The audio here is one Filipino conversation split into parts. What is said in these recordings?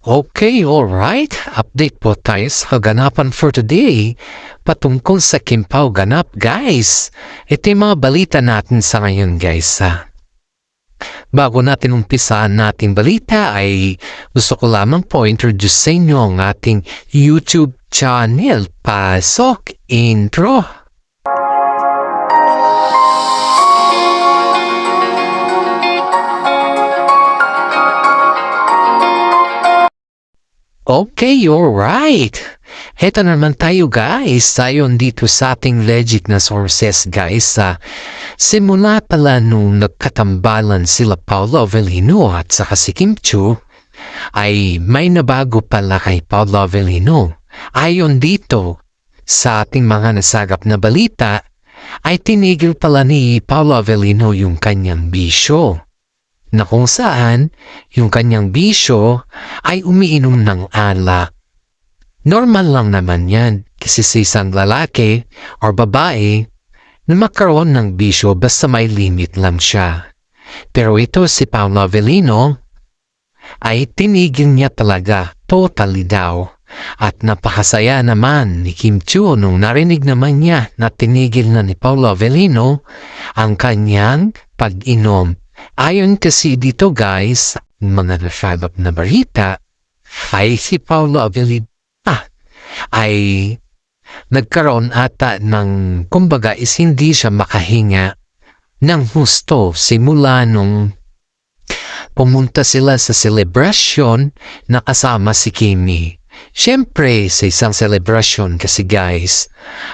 Okay, alright. Update po tayo sa kaganapan for today patungkol sa Kimpaw ganap, guys. Ito yung mga balita natin sa ngayon, guys. Bago natin umpisaan nating balita ay gusto ko lamang po introduce sa inyo ang ating YouTube channel. Pasok intro! Okay, alright. Heto naman tayo, guys. Tayo dito sa ating legit na sources, guys. Simula pala nung nagkatambalan sila Paolo Avellino at saka si Kim Chiu, ay may nabago pala kay Paolo Avellino. Ayon dito sa ating mga nasagap na balita, ay tinigil pala ni Paolo Avellino yung kanyang bisyo, na kung saan yung kanyang bisyo ay umiinom ng alak. Normal lang naman yan kasi sa isang lalaki or babae na magkaroon ng bisyo basta may limit lang siya. Pero ito si Paolo Avellino ay tinigil niya talaga, totally daw. At napakasaya naman ni Kim Chiu nung narinig naman niya na tinigil na ni Paolo Avellino ang kanyang pag-inom. Ayon kasi dito, guys, mga nasagap na balita, ay si Paolo Avellino ay nagkaroon ata ng, kumbaga is hindi siya makahinga ng husto simula nung pumunta sila sa celebration na kasama si Kimi. Siyempre, sa isang celebration kasi, guys,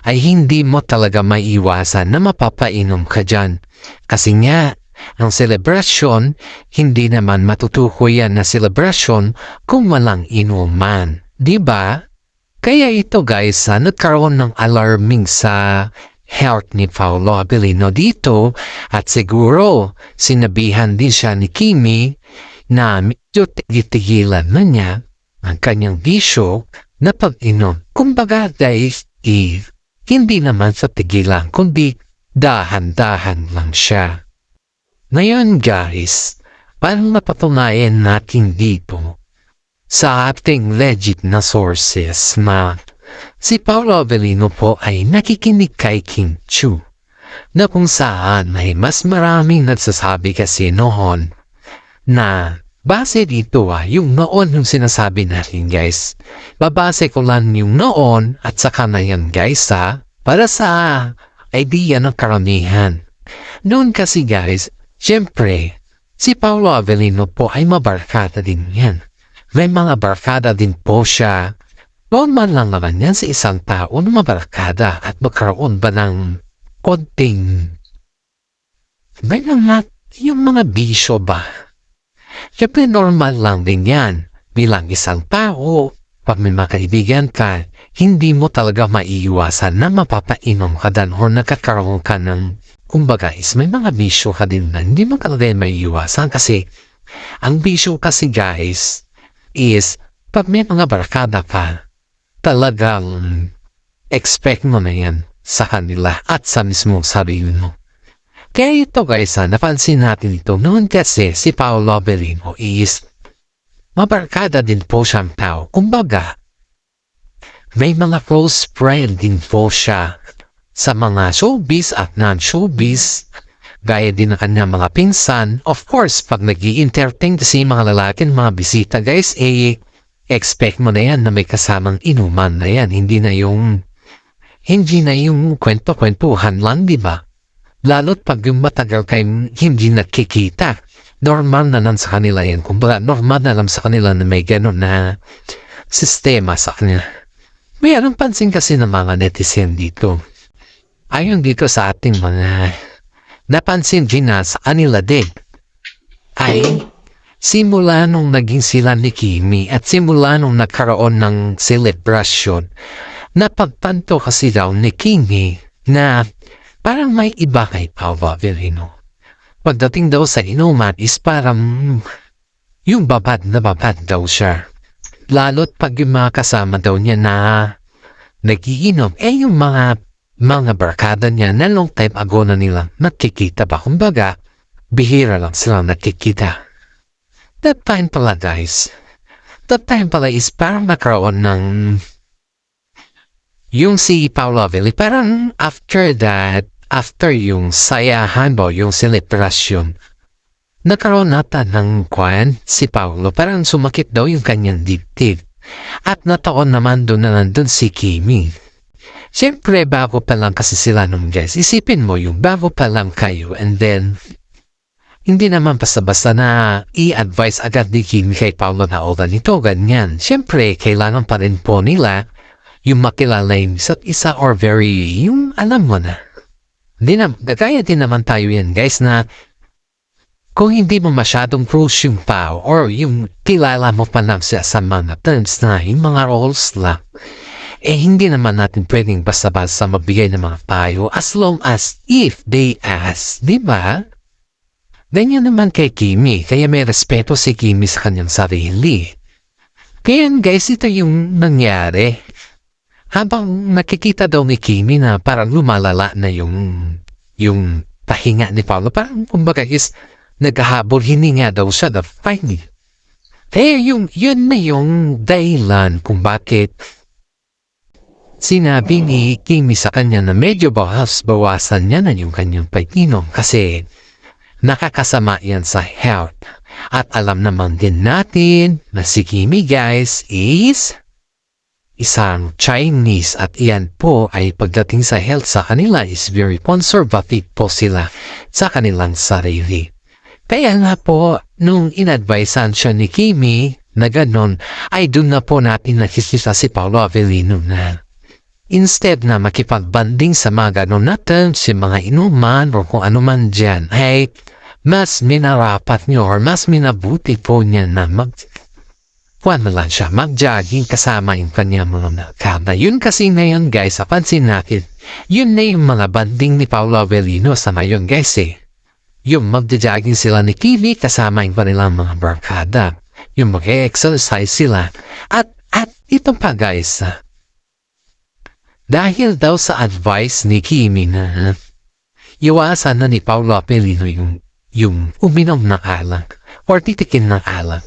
ay hindi mo talaga maiiwasan na mapapainom ka dyan. Kasi nga, ang celebration, hindi naman matutukoy yan na celebration kung walang inuman. Diba? Kaya ito, guys, nagkaroon ng alarming sa health ni Paolo Avellino dito at siguro sinabihan din siya ni Kimi na medyo tigilan na niya ang kanyang bisyo na pag-inom. Kumbaga, guys, hindi naman sa tigilan, kundi dahan-dahan lang siya. Ngayon, guys, parang napatunayan natin dito sa ating legit na sources na si Paolo Avellino po ay nakikinig kay Kim Chiu, na kung saan ay mas maraming nagsasabi kasi noon na base dito yung noon yung sinasabi natin, guys. Babase ko lang yung noon at saka na yan, guys, para sa idea ng karamihan. Noon kasi, guys, siyempre, si Paolo Avellino po ay mabarkada din yan. May mga barkada din po siya. Normal lang naman yan sa isang tao na mabarkada at magkaroon ba ng konting may yung mga bisyo ba? Siyempre normal lang din yan. Bilang isang tao, pag may mga kaibigan ka, hindi mo talaga maiiwasan na mapapainom ka dan o nagkakaroon ka ng kumbaga is may mga bisyo ka din na hindi mo talaga maiiwasan kasi ang bisyo kasi, guys, is pag may mga barkada ka, talagang expect mo na yan sa kanila at sa mismong sarili mo. Kaya ito, guys, napansin natin ito noon kasi si Paolo Avellino is mabarkada din po siyang tao. Kumbaga, may mga close friend din po siya sa mga showbiz at non-showbiz, gaya din ng kanyang mga pinsan. Of course, pag nag-i-entertain kasi mga lalaki, mga bisita, guys, expect mo na yan na may kasamang inuman na yan. Hindi na yung kwento-kwentuhan lang, di ba? Lalo't pag yung matagal kayo hindi nakikita, normal na lang sa kanila yan. Kumbaga, normal na lang sa kanila na may gano'n na sistema sa kanila. May anong pansin kasi ng mga netizen dito. Ayon dito sa ating mga napansin din na sa kanila din ay simula nung naging sila ni Kimi at simula nung nagkaroon ng celebration, napagtanto kasi daw ni Kimi na parang may iba kay Paolo Avellino. Pagdating daw sa inuman is parang yung babad na babad daw siya. Lalo't pag yung mga kasama daw niya na nagiinom, yung mga barkada niya na long time ago na nila nakikita ba. Kumbaga, bihira lang silang nakikita. That time pala, guys, that time pala is parang nagkaroon ng yung si Paolo Avelli, parang after that, after yung sayahan mo, yung celebration, nagkaroon nata ng kwan si Paolo, parang sumakit daw yung kanyang dibdib. At nataon naman doon na nandun si Kimi. Siyempre, bago pa lang kasi sila nung guys, isipin mo yung bago pa lang kayo and then, hindi naman basta-basta na i-advise agad ni Kimi kay Paolo na o ganito, ganyan. Siyempre, kailangan pa rin po nila yung makilala yung isa't isa or very, yung alam mo na. Gagaya din naman tayo yan guys na kung hindi mo masyadong close yung tao or yung kilala mo pa lang siya sa mga terms na yung mga roles lang, hindi naman natin pwedeng basta-basta mabigay ng mga payo as long as if they ask, di ba? Ganyan naman kay Kimi, kaya may respeto si Kimi sa kanyang sarili. Kaya guys, ito yung nangyari. Habang nakikita daw ni Kimi na parang lumalala na yung pahinga ni Paolo, parang kumbaga is naghahabol hininga daw siya na finally. Kaya yun na yung dahilan kung bakit sinabi ni Kimi sa kanya na medyo bawasan niya na yung kanyang pag-inom kasi nakakasama yan sa health. At alam naman din natin na si Kimi guys is isang Chinese at iyan po ay pagdating sa health sa kanila is very conservative po sila sa kanilang sarili. Kaya nga po, nung in-advisean siya ni Kimi na ganon, ay doon na po natin nakikita si Paolo Avellino na instead na makipagbanding sa mga ganon na terms, si mga inuman o kung ano man dyan, ay mas minarapat nyo or mas minabuti po niya na mag-jogging kasama yung kanyang mga nakada. Yun kasi ngayon guys, pansin natin, yun na yung mga banding ni Paolo Avellino sa ngayon guys eh. Yung mag-jogging sila ni Kimi kasama yung kanilang mga barkada. Yung mag-exercise sila. At ito pa guys, dahil daw sa advice ni Kimi na iwasan na ni Paolo Avellino yung uminom ng alak or titikin ng alak.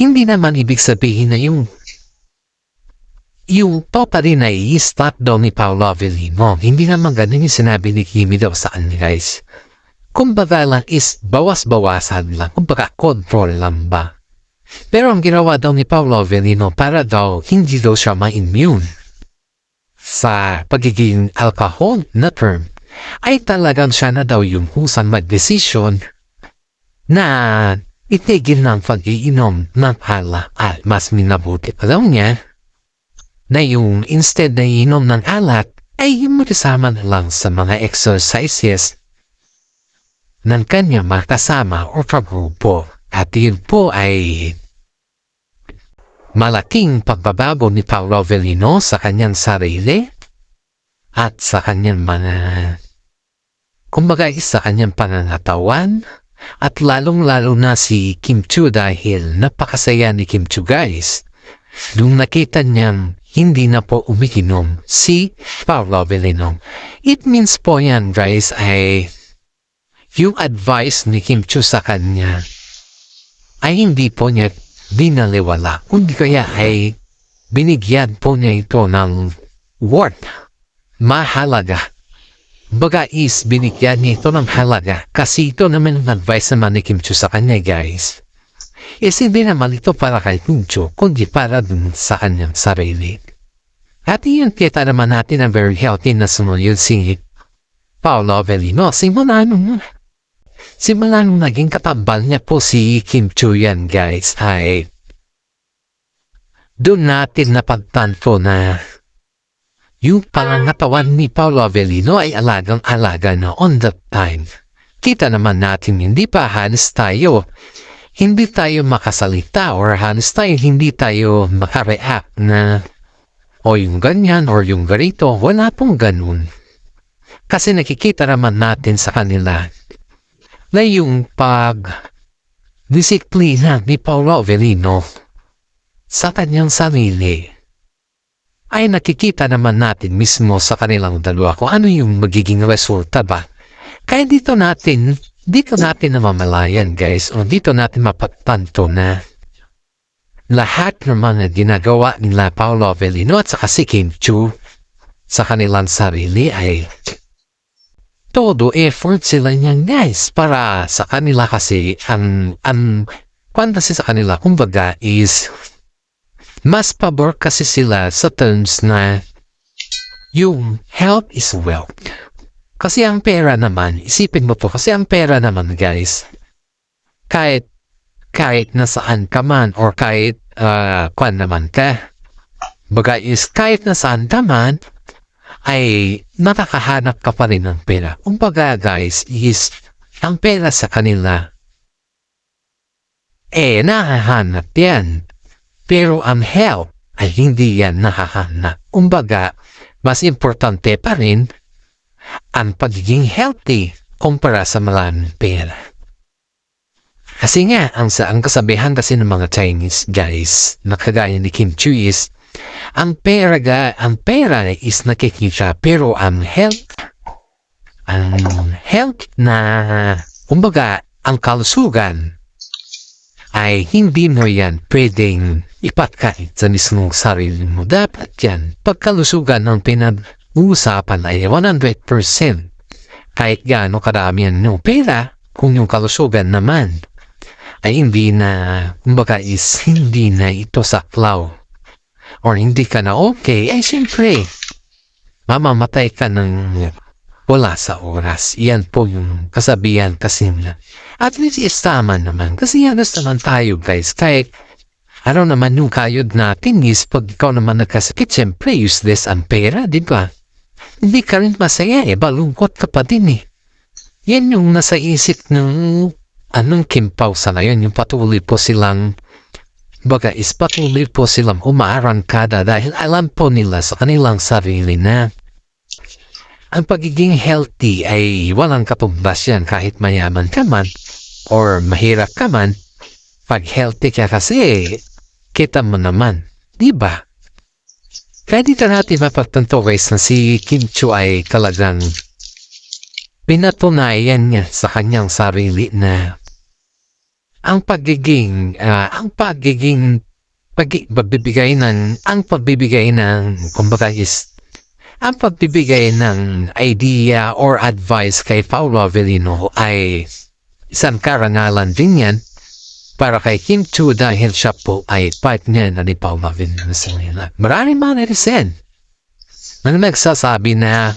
Hindi naman ibig sabihin na yung to pa rin ay i-stop daw ni Paolo Avellino. Hindi naman ganun yung sinabi ni Kimi daw sa kanya guys. Kumbaga lang is bawas-bawasan lang. Kumbaga control lang ba. Pero ang ginawa daw ni Paolo Avellino para daw hindi daw siya ma-immune sa pagiging alcohol na term ay talagang siya na daw yung husang mag-desisyon na itigil ng pag-iinom ng alak at mas minabuti pa daw niya na yung instead na iinom ng alak ay makasama na lang sa mga exercises ng kanyang makasama o kagrupo. At yun po ay malaking pagbabago ni Paolo Avellino sa kanyang sarili at sa kanyang mga kumbaga sa kanyang pangangatawan. At lalong-lalo na si Kim Chiu dahil napakasaya ni Kim Chiu guys. Nung nakita niyang hindi na po umiinom si Paolo Avellino. It means po yan guys ay yung advice ni Kim Chiu sa kanya ay hindi po niya binaliwala. Kundi kaya ay binigyan po niya ito ng worth, mahalaga. Baga is binigyan niya ito ng halaga kasi ito naman ang advice naman ni Kim Chiu sa kanya guys. Hindi naman ito para kay Kim Chiu kundi para dun sa kanyang sarili. At iyan kita naman natin ang very healthy na sumunod si Paolo Avellino. Simula nung naging katambal niya po si Kim Chiu yan guys ay doon natin napagtanto na yung pangangatawan ni Paolo Avellino ay alagang-alaga na on that time. Kita naman natin hindi pa halos tayo. Hindi tayo makasalita or halos tayo hindi tayo makareact na o yung ganyan or yung ganito. Wala pong ganun. Kasi nakikita naman natin sa kanila na yung pag-disiplina ni Paolo Avellino sa kanyang sarili ay nakikita naman natin mismo sa kanilang dalawa kung ano yung magiging resulta ba. Kaya dito natin namamalayan guys o dito natin mapagtanto na lahat naman na ginagawa nila Paolo Avellino at saka si Kim Chiu sa kanilang sarili ay todo effort sila niyan guys para sa kanila kasi ang fantasy sa kanila kumbaga is mas pabor kasi sila sa terms na yung health is wealth. Kasi ang pera naman, isipin mo po kasi ang pera naman guys, kahit nasaan ka man or kahit kwan naman ka, baga is kahit nasaan ka man, ay nakakahanap ka pa rin ng pera. Kumbaga guys, is ang pera sa kanila, nakahanap yan. Pero ang health ay hindi yan nakahanap. Kumbaga, mas importante pa rin ang pagiging healthy kumpara sa maraming pera. Kasi nga, ang kasabihan kasi ng mga Chinese guys, na kagaya ni Kim Chiu is, ang pera is nakikita, pero ang health na, kumbaga, ang kalusugan, ay hindi mo yan pwedeng ipatkain sa mismong sarili mo. Dapat yan, pagkalusugan ng pinag-uusapan ay 100%. Kahit gaano karami yan ng pera, kung yung kalusugan naman ay hindi na, kumbaga is hindi na ito saklaw or hindi ka na okay, ay siyempre mamamatay ka ng wala sa oras. Yan po yung kasabihan kasi na at least is tama naman kasi halos naman tayo guys, kahit ano naman yung kayod natin is pag ikaw naman nagkasakit, siyempre useless ang pera, di ba? Hindi ka rin masaya balungkot ka pa din yan yung nasa isip ng anong Kim Pao sa ngayon, yung patuloy po silang umaarangkada dahil alam po nila sa kanilang sarili na ang pagiging healthy ay walang katumbas yan kahit mayaman ka man or mahirap ka man. Pag healthy ka kasi, kita mo naman, di ba? Kaya dito natin mapagtanto guys na si Kim Chiu ay talagang pinatunayan niya sa kanyang sarili na ang pagbibigay ng idea or advice kay Paolo Avellino ay isang karangalan din yan para kay Kim Chiu dahil siya po ay partner na ni Paolo Avellino sa nila. Maraming mga netizen na nagsasabi na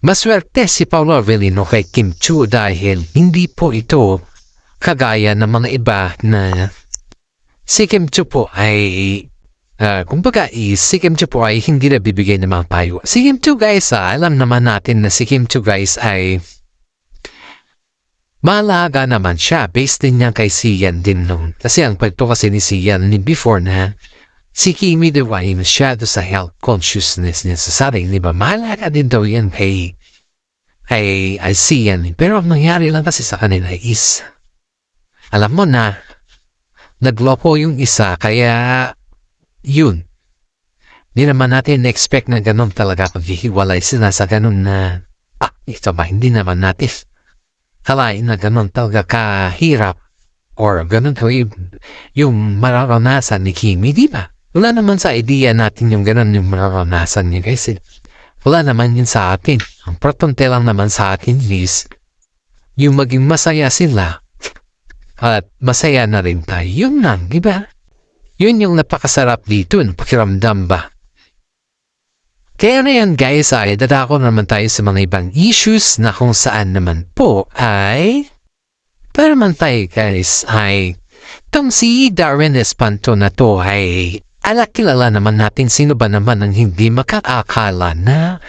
maswerte si Paolo Avellino kay Kim Chiu dahil hindi po ito kagaya ng mga iba na si Kim Chiu po ay si Kim Chiu po ay hindi na bibigay ng mga payo. Si Kim Chiu guys, alam naman natin na si Kim Chiu guys ay malaga naman siya based din niya kay Sian din noon. Kasi ang pagto kasi ni Sian ni before na si Kimi daw ay masyado sa health consciousness niya sa sarili, ba? Malaga din daw yan kay Sian. Pero ang nangyari lang kasi sa kanila is alam mo na, nagloko yung isa, kaya yun. Hindi naman natin na-expect na ganun talaga paghihiwalay sila sa ganun na, ito ba, hindi naman natin kalain na ganun talaga kahirap or ganun yung mararanasan ni Kimi, di ba? Wala naman sa idea natin yung ganun yung mararanasan niya guys. Wala naman yun sa atin. Ang importante lang naman sa atin is yung maging masaya sila at masaya na rin tayo. Yun lang, di ba? Yun yung napakasarap dito, pakiramdam ba? Kaya na yan guys, ay dadako naman tayo sa mga ibang issues na kung saan naman po ay para naman tayo guys ay itong si Darren Espanto na to ay kilala naman natin sino ba naman ang hindi makakakala na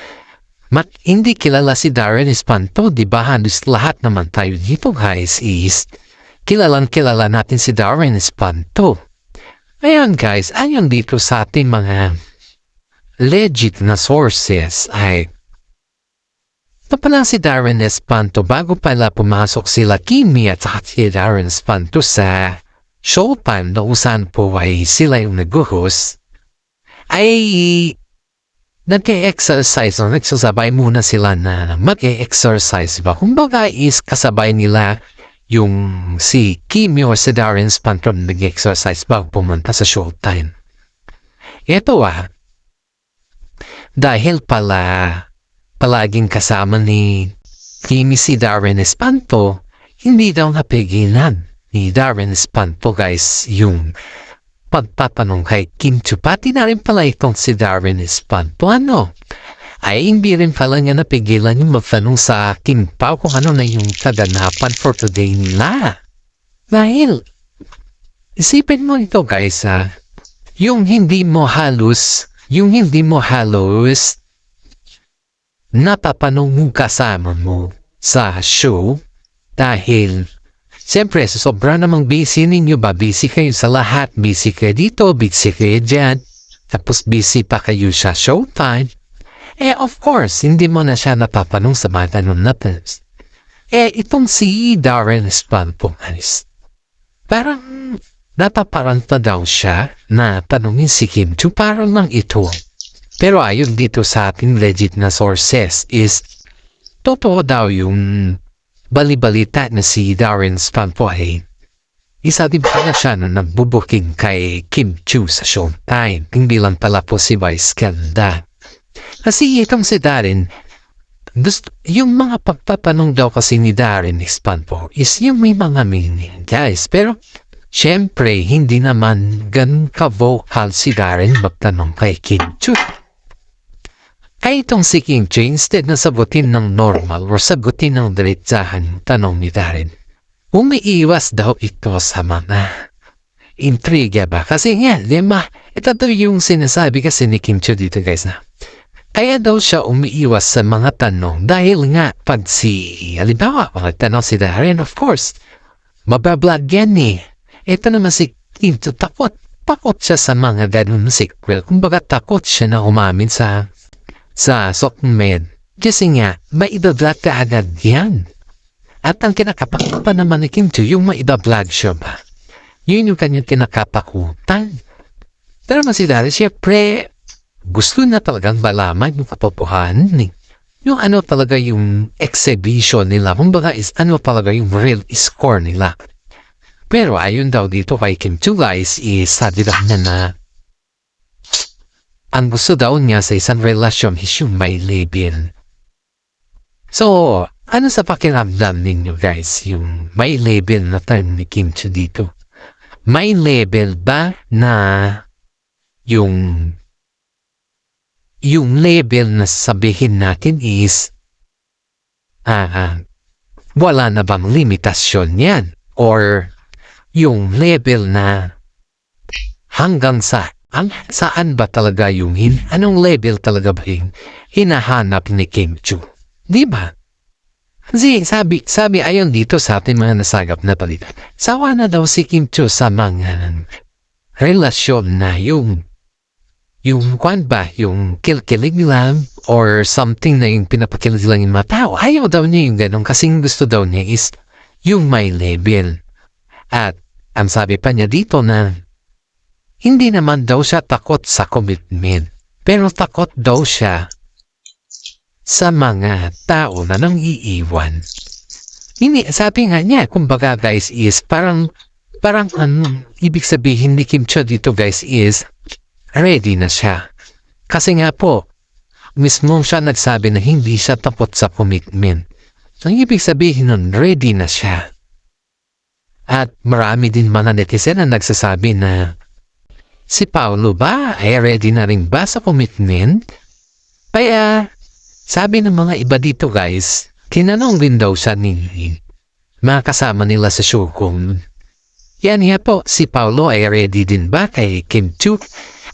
hindi kilala si Darren Espanto, di ba? Halos lahat naman tayo dito guys is kilala natin si Darren Espanto. Ayan guys, ayon dito sa ating mga legit na sources ay pala si Darren Espanto bago pala pumasok sila Kimi at si Darren Espanto sa Showtime na usan po ay sila yung nag-host ay nag-e-exercise o nagsasabay muna sila na mag-e-exercise ba? Kumbaga is kasabay nila yung si Kim or si Darren Spantron nag-exercise bago pumunta sa Showtime. Ito dahil palaging kasama ni Kimi si Darren Espanto, hindi daw napigilan ni Darren Espanto guys yung pagtatanong kay Kim Chiu. Pati na rin pala itong si Darren Espanto ay hindi rin pala niya napigilan yung magtanong sa Kim Pao kung ano na yung kaganapan for today nila. Dahil isipin mo ito guys yung hindi mo halos napapanong yung kasama mo sa show dahil siyempre sobra namang busy ninyo ba? Busy kayo sa lahat, busy kayo dito, busy kayo dyan, tapos busy pa kayo sa Showtime. Of course, hindi mo na siya napapanong sa mga tanong na tips. Itong si Darren Espanto parang napaparanta daw siya na tanongin si Kim Chiu parang lang ito. Pero ayon dito sa ating legit na sources is totoo daw yung balibalita na si Darren Espanto ay isa din pala siya na nagbubuking kay Kim Chiu sa Showtime. Hindi lang pala po si Vice Ganda. Kasi itong si Darren, yung mga pagpapanong daw kasi ni Darren Espanto is yung may mga meaning guys. Pero syempre, hindi naman ganun ka-vocal si Darren magtanong kay Kim Chiu. Kaya itong si Kim Chiu, instead na sagutin ng normal o sagutin ng diretsahan tanong ni Darren, umiiwas daw ito sa mga intriga ba? Kasi nga, ito daw yung sinasabi kasi ni Kim Chiu dito guys kaya daw siya umiiwas sa mga tanong dahil nga pag halimbawa, tanong si Darren, of course, mabablog yan Ito naman si Kim Chiu, takot siya sa mga ganun sequel. Kumbaga takot siya na umamin sa Sokmed. Kasi nga, maibablog ka agad yan. At ang kinakapakupan naman ni Kim Chiu, yung maibablog siya ba? Yun yung kanyang kinakapakutan. Pero mas si Darren, siyempre, gusto na talagang malaman yung katotohanan yung ano talaga yung exhibition nila. Kumbaga is ano talaga yung real score nila. Pero ayun daw dito kay Kim Chiu guys is sabi daw niya na ang gusto daw niya sa isang relasyon is yung may label. So, ano sa pakiramdam ninyo guys yung may label na term ni Kim Chiu dito? May label ba na yung label na sabihin natin is wala na bang limitasyon yan? Or yung label na hanggang saan ba talaga yung anong label talaga ba yung hinahanap ni Kim Chiu? Diba? Kasi sabi ayon dito sa ating mga nasagap na balita, sawa na daw si Kim Chiu sa mga relasyon na yung kwan ba, yung kilkilig lang or something na yung pinapakilig lang yung mga tao. Ayaw daw niya yung ganun kasi gusto daw niya is yung may label. At ang sabi pa niya dito na hindi naman daw siya takot sa commitment. Pero takot daw siya sa mga tao na nang iiwan. Hindi, sabi nga niya, kumbaga guys is parang ibig sabihin ni Kim Chiu dito guys is ready na siya. Kasi nga po, mismo siya nagsabi na hindi siya takot sa commitment. Ang ibig sabihin nun, ready na siya. At marami din mga netizen na nagsasabi na si Paolo ba ay ready na rin ba sa commitment? Kaya sabi ng mga iba dito guys, tinanong din daw siya ni mga kasama nila sa show kung yan nga po, si Paolo ay ready din ba kay Kim Chiu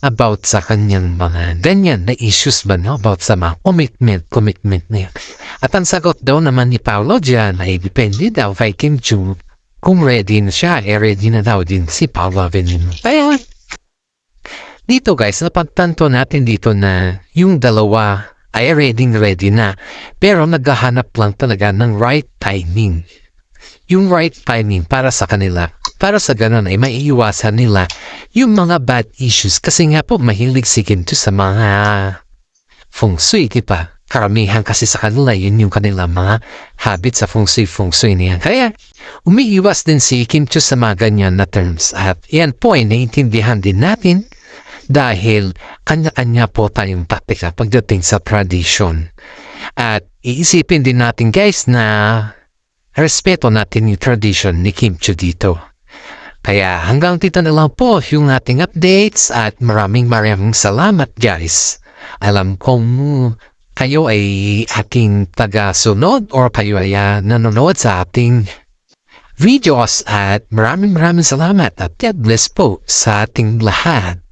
about sa kanyang mga ganyan na issues ba about sa mga commitment niya. At ang sagot daw naman ni Paolo dyan ay depende daw kay Kim Chiu kung ready na siya, ready na daw din si Paolo Avenino. Kaya dito guys, napagtanto natin dito na yung dalawa ay ready na pero naghahanap lang talaga ng right timing. Yung right timing para sa kanila. Para sa ganun ay maiiwasan nila yung mga bad issues kasi nga po mahilig si Kim Chiu sa mga feng shui, diba? Karamihan kasi sa kanila, yun yung kanilang mga habit sa feng shui niyan. Kaya, umiiwas din si Kim Chiu sa mga ganyan na terms. At yan po ay naiintindihan din natin dahil kanya-kanya po tayong taktika pagdating sa tradition. At iisipin din natin guys na respeto natin yung tradition ni Kim Chiu dito. Kaya hanggang dito na lang po yung ating updates at maraming salamat guys. Alam kong kayo ay aking taga-sunod or kayo ay nanonood sa ating videos at maraming salamat at God bless po sa ating lahat.